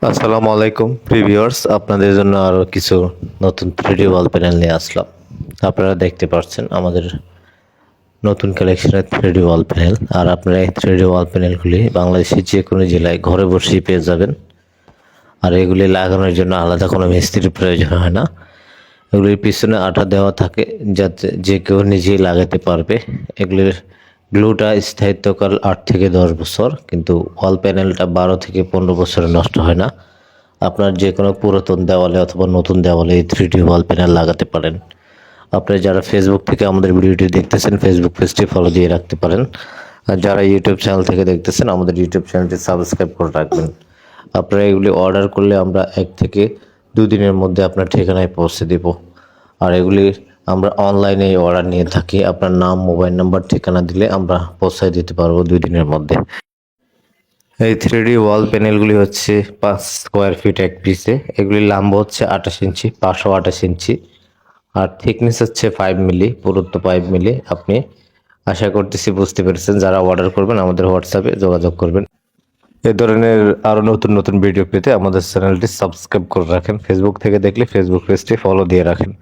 আসসালামু আলাইকুম প্রিভিউয়ার্স, আপনাদের জন্য আরও কিছু নতুন 3D ওয়াল প্যানেল নিয়ে আসলাম। আপনারা দেখতে পাচ্ছেন আমাদের নতুন কালেকশনের 3D ওয়াল প্যানেল। আর আপনারা এই 3D ওয়াল প্যানেলগুলি বাংলাদেশের যে কোনো জেলায় ঘরে বসেই পেয়ে যাবেন। আর এগুলি লাগানোর জন্য আলাদা কোনো মিস্ত্রির প্রয়োজন হয় না। এগুলির পিছনে আঠা দেওয়া থাকে যাতে যে কেউ নিজেই লাগাতে পারবে। এগুলির গ্লুটা স্থায়িত্বকাল 8 থেকে 10 বছর, কিন্তু ওয়াল প্যানেলটা 12 থেকে 15 বছরে নষ্ট হয় না। আপনার যে কোনো পুরাতন দেওয়ালে অথবা নতুন দেওয়ালে এই 3D ওয়াল প্যানেল লাগাতে পারেন। আপনারা যারা ফেসবুক থেকে আমাদের ভিডিওটি দেখতেছেন, ফেসবুক পেজটি ফলো দিয়ে রাখতে পারেন। আর যারা ইউটিউব চ্যানেল থেকে দেখতেছেন, আমাদের ইউটিউব চ্যানেলটি সাবস্ক্রাইব করে রাখবেন। আপনারা এগুলি অর্ডার করলে আমরা 1 থেকে 2 দিনের মধ্যে আপনার ঠিকানায় পৌঁছে দেব। আর এগুলি আমরা অনলাইনে অর্ডার নিয়ে থাকি। আপনার নাম, মোবাইল নাম্বার, ঠিকানা দিলে আমরা পৌঁছায় দিতে পারবো 2 দিনের মধ্যে। এই 3D ওয়াল প্যানেলগুলি হচ্ছে 5 স্কোয়ার ফিট এক পিসে। এগুলির লম্বা হচ্ছে 28 ইঞ্চি, 528 ইঞ্চি। আর থিকনেস হচ্ছে 5 মিলি, পুরুত্ব 5 মিলি। আপনি আশা করতেছি বুঝতে পেরেছেন। যারা অর্ডার করবেন আমাদের হোয়াটসঅ্যাপে যোগাযোগ করবেন। এই ধরনের আরও নতুন নতুন ভিডিও পেতে আমাদের চ্যানেলটি সাবস্ক্রাইব করে রাখেন। ফেসবুক থেকে দেখলে ফেসবুক পেজটি ফলো দিয়ে রাখেন।